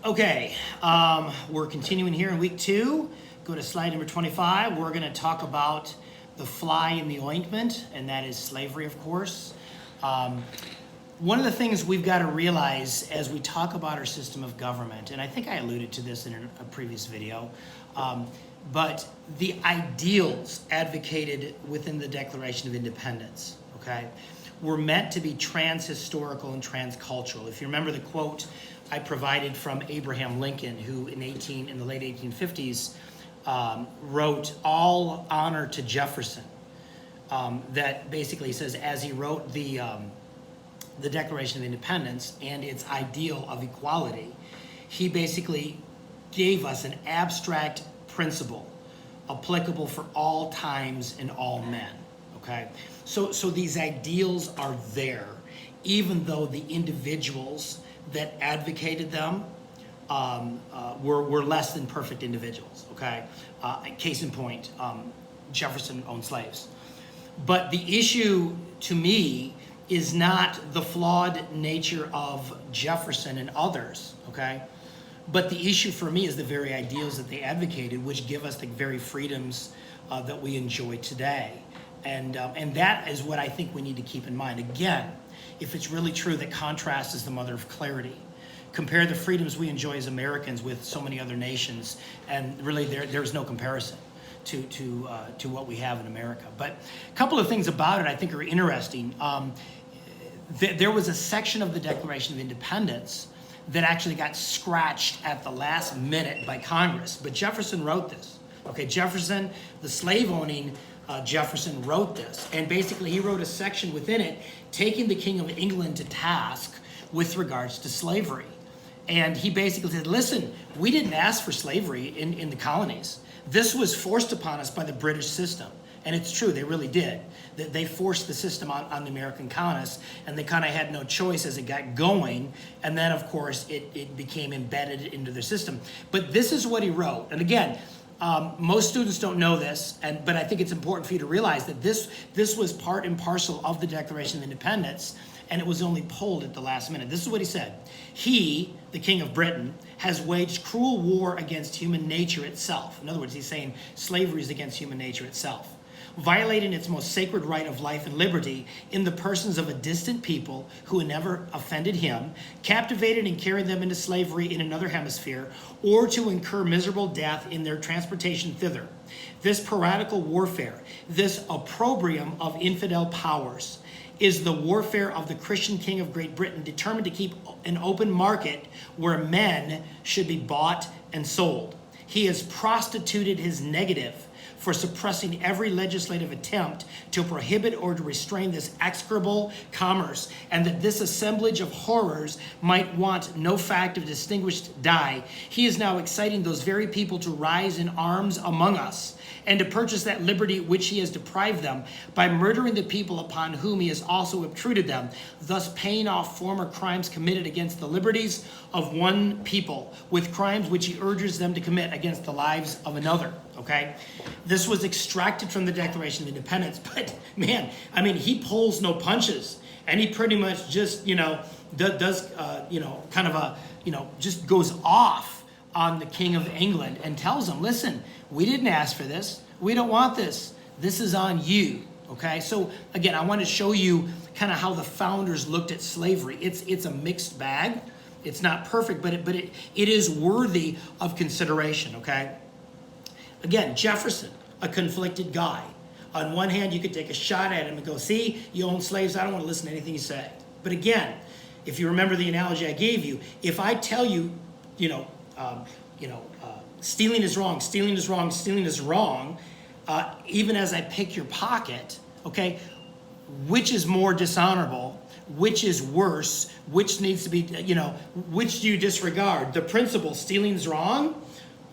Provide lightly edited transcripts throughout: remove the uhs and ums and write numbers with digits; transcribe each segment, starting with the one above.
Okay, we're continuing here in week 2. Go to slide number 25. We're going to talk about the fly in the ointment, and that is slavery, of course. One of the things we've got to realize as we talk about our system of government, and I think I alluded to this in a previous video, but the ideals advocated within the Declaration of Independence, okay, were meant to be trans-historical and trans-cultural. If you remember the quote I provided from Abraham Lincoln, who in the late 1850s wrote "All honor to Jefferson," that basically says, as he wrote the Declaration of Independence and its ideal of equality, he basically gave us an abstract principle applicable for all times and all men. Okay, so these ideals are there, even though the individuals that advocated them were less than perfect individuals. Okay, case in point, Jefferson owned slaves. But the issue to me is not the flawed nature of Jefferson and others. Okay, but the issue for me is the very ideals that they advocated, which give us the very freedoms that we enjoy today. And that is what I think we need to keep in mind. Again, if it's really true that contrast is the mother of clarity, compare the freedoms we enjoy as Americans with so many other nations, and really there's no comparison to what we have in America. But a couple of things about it I think are interesting. There was a section of the Declaration of Independence that actually got scratched at the last minute by Congress. But Jefferson wrote this. Okay, Jefferson, the slave-owning Jefferson, wrote this. And basically he wrote a section within it taking the King of England to task with regards to slavery. And he basically said, listen, we didn't ask for slavery in the colonies. This was forced upon us by the British system. And it's true, they really did. They forced the system on the American colonists, and they kind of had no choice as it got going. And then, of course, it became embedded into their system. But this is what he wrote. And again, most students don't know this, but I think it's important for you to realize that this was part and parcel of the Declaration of Independence, and it was only pulled at the last minute. This is what he said. He, the King of Britain, has waged cruel war against human nature itself. In other words, he's saying slavery is against human nature itself, violating its most sacred right of life and liberty in the persons of a distant people who had never offended him, captivated and carried them into slavery in another hemisphere, or to incur miserable death in their transportation thither. This piratical warfare, this opprobrium of infidel powers, is the warfare of the Christian King of Great Britain, determined to keep an open market where men should be bought and sold. He has prostituted his negative for suppressing every legislative attempt to prohibit or to restrain this execrable commerce, and that this assemblage of horrors might want no fact of distinguished dye. He is now exciting those very people to rise in arms among us, and to purchase that liberty which he has deprived them by murdering the people upon whom he has also obtruded them, thus paying off former crimes committed against the liberties of one people with crimes which he urges them to commit against the lives of another. Okay, this was extracted from the Declaration of Independence, but man, I mean, he pulls no punches, and he pretty much just, does kind of a, just goes off on the King of England and tells him, listen, we didn't ask for this. We don't want this. This is on you. Okay, so again, I want to show you kind of how the founders looked at slavery. It's a mixed bag. It's not perfect, but it is worthy of consideration. Okay. Again, Jefferson, a conflicted guy. On one hand, you could take a shot at him and go, see, you own slaves, I don't want to listen to anything you say. But again, if you remember the analogy I gave you, if I tell you, stealing is wrong, stealing is wrong, stealing is wrong, even as I pick your pocket, okay, which is more dishonorable, which is worse, which needs to be, which do you disregard? The principle, stealing is wrong,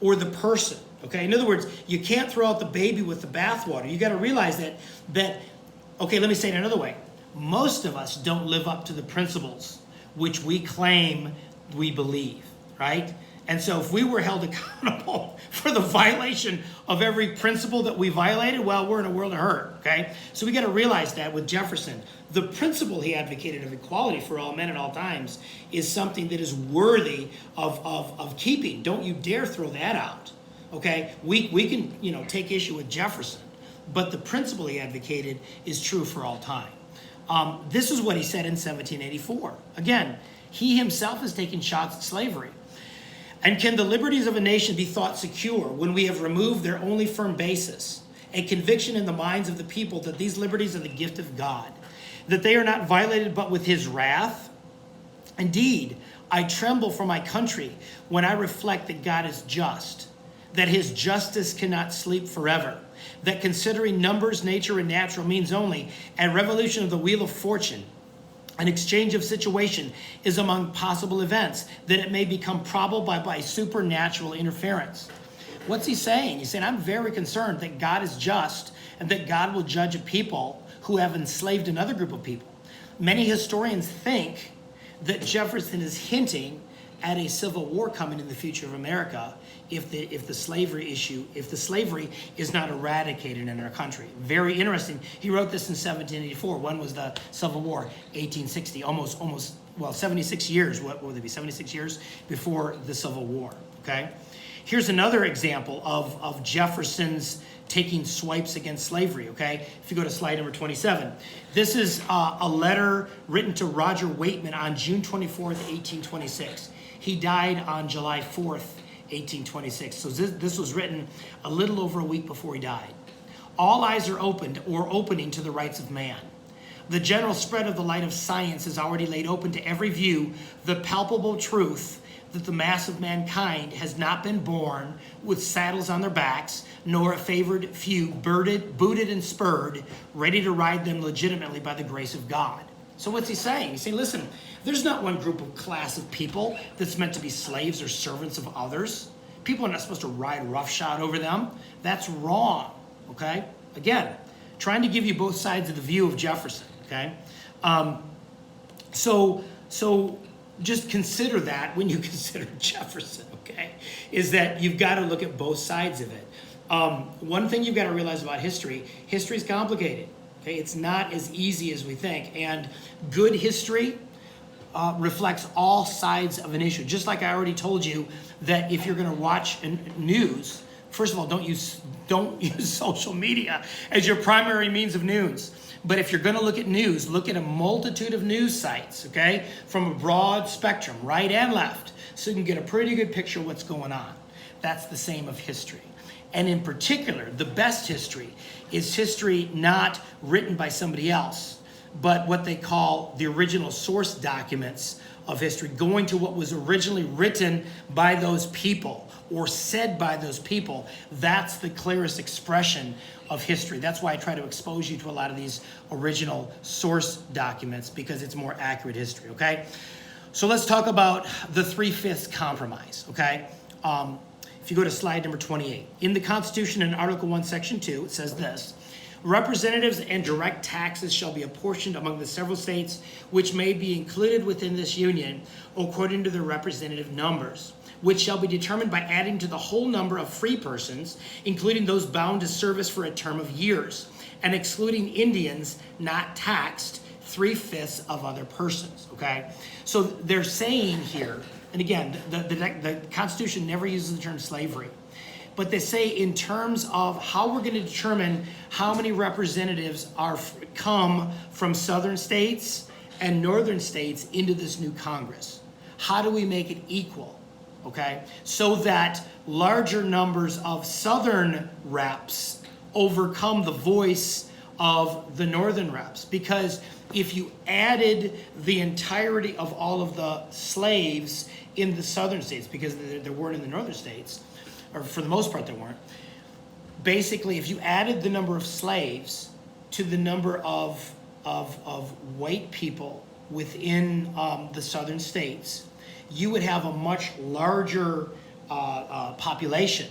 or the person? Okay, in other words, you can't throw out the baby with the bathwater. You got to realize that, okay, let me say it another way. Most of us don't live up to the principles which we claim we believe, right? And so if we were held accountable for the violation of every principle that we violated, well, we're in a world of hurt, okay? So we got to realize that with Jefferson, the principle he advocated of equality for all men at all times is something that is worthy of keeping. Don't you dare throw that out, okay? We can, take issue with Jefferson, but the principle he advocated is true for all time. This is what he said in 1784. Again, he himself is taking shots at slavery. And can the liberties of a nation be thought secure when we have removed their only firm basis, a conviction in the minds of the people that these liberties are the gift of God, that they are not violated but with his wrath? Indeed, I tremble for my country when I reflect that God is just, that his justice cannot sleep forever, that considering numbers, nature, and natural means only, a revolution of the wheel of fortune, an exchange of situation is among possible events, that it may become probable by supernatural interference. What's he saying? He's saying, I'm very concerned that God is just and that God will judge a people who have enslaved another group of people. Many historians think that Jefferson is hinting at a civil war coming in the future of America if the slavery is not eradicated in our country. Very interesting. He wrote this in 1784. When was the Civil War? 1860. Almost 76 years. What would it be? 76 years before the Civil War. Okay. Here's another example of Jefferson's taking swipes against slavery. Okay. If you go to slide number 27, this is a letter written to Roger Waitman on June 24th, 1826. He died on July 4th, 1826. So this was written a little over a week before he died. All eyes are opened or opening to the rights of man. The general spread of the light of science has already laid open to every view the palpable truth that the mass of mankind has not been born with saddles on their backs, nor a favored few booted and spurred, ready to ride them legitimately by the grace of God. So what's he saying? He's saying, listen, there's not one group of class of people that's meant to be slaves or servants of others. People are not supposed to ride roughshod over them. That's wrong, okay? Again, trying to give you both sides of the view of Jefferson, okay? So just consider that when you consider Jefferson, okay? Is that you've got to look at both sides of it. One thing you've got to realize about history is complicated. Okay, it's not as easy as we think. And good history reflects all sides of an issue. Just like I already told you that if you're going to watch news, first of all, don't use social media as your primary means of news. But if you're going to look at news, look at a multitude of news sites, okay, from a broad spectrum, right and left, so you can get a pretty good picture of what's going on. That's the same of history. And in particular, the best history is history not written by somebody else, but what they call the original source documents of history, going to what was originally written by those people or said by those people. That's the clearest expression of history. That's why I try to expose you to a lot of these original source documents, because it's more accurate history, okay? So let's talk about the 3/5 compromise, okay? If you go to slide number 28, in the Constitution in Article 1, Section 2, it says this: representatives and direct taxes shall be apportioned among the several states which may be included within this union according to their representative numbers, which shall be determined by adding to the whole number of free persons, including those bound to service for a term of years, and excluding Indians not taxed 3/5 of other persons, okay? So they're saying here, and again, the Constitution never uses the term slavery, but they say in terms of how we're going to determine how many representatives come from southern states and northern states into this new Congress. How do we make it equal, okay? So that larger numbers of southern reps overcome the voice of the northern reps. Because if you added the entirety of all of the slaves in the southern states, because there weren't in the northern states, or for the most part there weren't, basically if you added the number of slaves to the number of white people within the southern states, you would have a much larger population.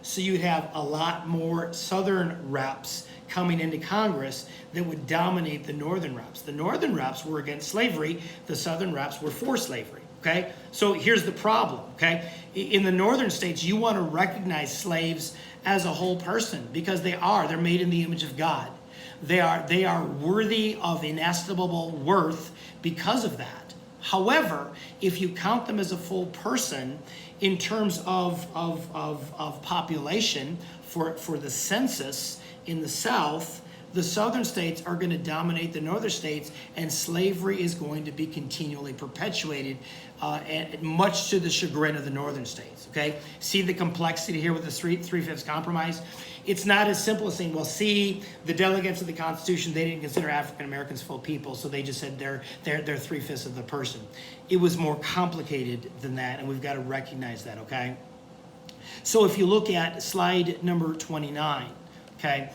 So you'd have a lot more southern reps coming into Congress that would dominate the northern reps. The northern reps were against slavery. The southern reps were for slavery. okay? So here's the problem, okay? In the northern states, you want to recognize slaves as a whole person because they're made in the image of God. They are worthy of inestimable worth because of that. However, if you count them as a full person in terms of population for the census in the South, the southern states are going to dominate the northern states, and slavery is going to be continually perpetuated, and much to the chagrin of the northern states. Okay, see the complexity here with the three-fifths compromise. It's not as simple as saying, well, see, the delegates of the Constitution, they didn't consider African Americans full people, so they just said they're three-fifths of the person. It was more complicated than that, and we've got to recognize that. Okay, so if you look at slide number 29, okay.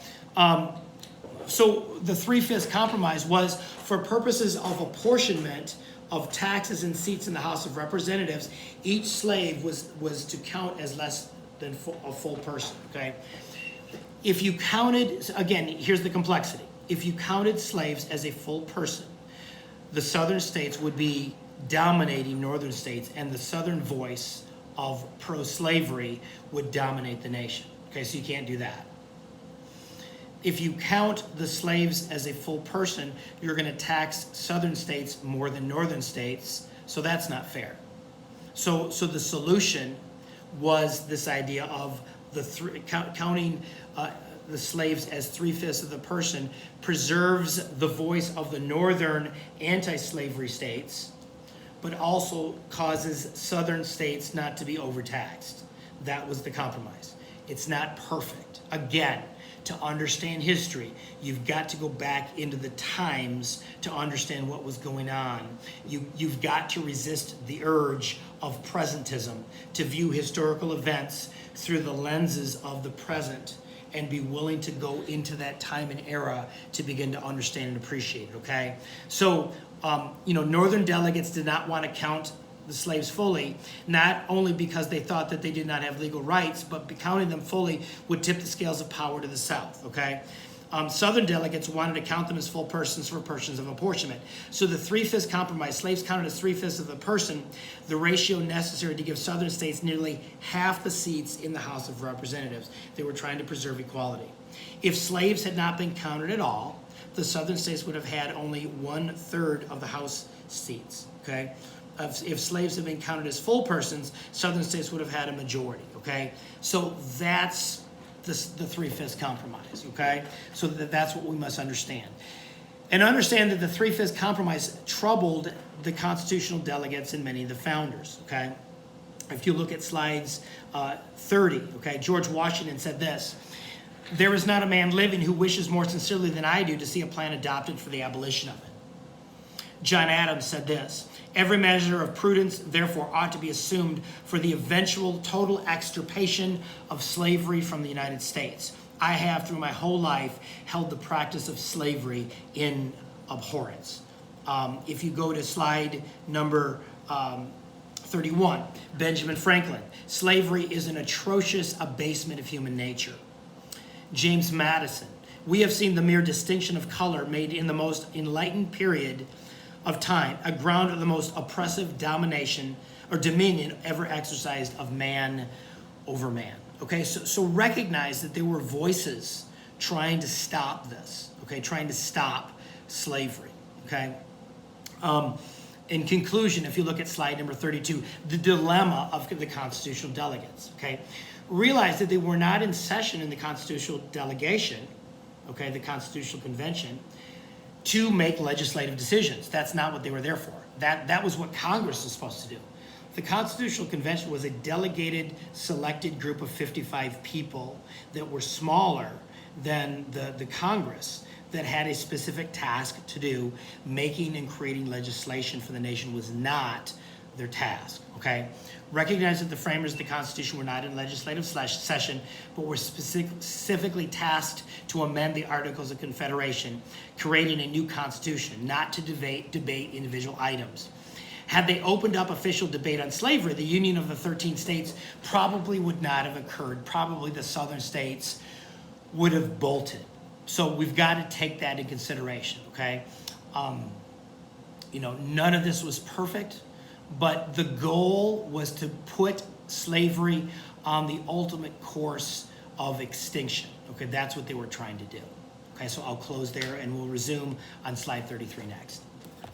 So the three-fifths compromise was for purposes of apportionment of taxes and seats in the House of Representatives, each slave was to count as less than a full person, okay? If you counted, again, here's the complexity. If you counted slaves as a full person, the southern states would be dominating northern states, and the southern voice of pro-slavery would dominate the nation, okay? So you can't do that. If you count the slaves as a full person, you're going to tax southern states more than northern states, so that's not fair. So the solution was this idea of counting the slaves as three-fifths of the person preserves the voice of the northern anti-slavery states, but also causes southern states not to be overtaxed. That was the compromise. It's not perfect. Again, to understand history, you've got to go back into the times to understand what was going on. You've got to resist the urge of presentism, to view historical events through the lenses of the present and be willing to go into that time and era to begin to understand and appreciate it, okay? So, northern delegates did not want to count the slaves fully, not only because they thought that they did not have legal rights, but counting them fully would tip the scales of power to the South, okay? Southern delegates wanted to count them as full persons for purposes of apportionment. So the three-fifths compromise, slaves counted as three-fifths of the person, the ratio necessary to give southern states nearly half the seats in the House of Representatives. They were trying to preserve equality. If slaves had not been counted at all, the southern states would have had only 1/3 of the House seats, okay? If slaves had been counted as full persons, southern states would have had a majority, okay? So that's the three-fifths compromise, okay? So that's what we must understand. And understand that the three-fifths compromise troubled the constitutional delegates and many of the founders, okay? If you look at slides 30, okay, George Washington said this: "There is not a man living who wishes more sincerely than I do to see a plan adopted for the abolition of it." John Adams said this: "Every measure of prudence, therefore, ought to be assumed for the eventual total extirpation of slavery from the United States. I have, through my whole life, held the practice of slavery in abhorrence." If you go to slide number 31, Benjamin Franklin: "Slavery is an atrocious abasement of human nature." James Madison: "We have seen the mere distinction of color made in the most enlightened period of time a ground of the most oppressive domination or dominion ever exercised of man over man." Okay, so recognize that there were voices trying to stop this, okay, trying to stop slavery, okay? In conclusion, if you look at slide number 32, the dilemma of the constitutional delegates, okay? Realize that they were not in session in the constitutional delegation, okay, the Constitutional Convention, to make legislative decisions. That's not what they were there for. That was what Congress was supposed to do. The Constitutional Convention was a delegated, selected group of 55 people that were smaller than the Congress, that had a specific task to do. Making and creating legislation for the nation was not their task, okay? Recognize that the framers of the Constitution were not in legislative session, but were specifically tasked to amend the Articles of Confederation, creating a new Constitution, not to debate individual items. Had they opened up official debate on slavery, the union of the 13 states probably would not have occurred. Probably the southern states would have bolted. So we've got to take that into consideration, okay? None of this was perfect, but the goal was to put slavery on the ultimate course of extinction. Okay, that's what they were trying to do. Okay, so I'll close there and we'll resume on slide 33 next.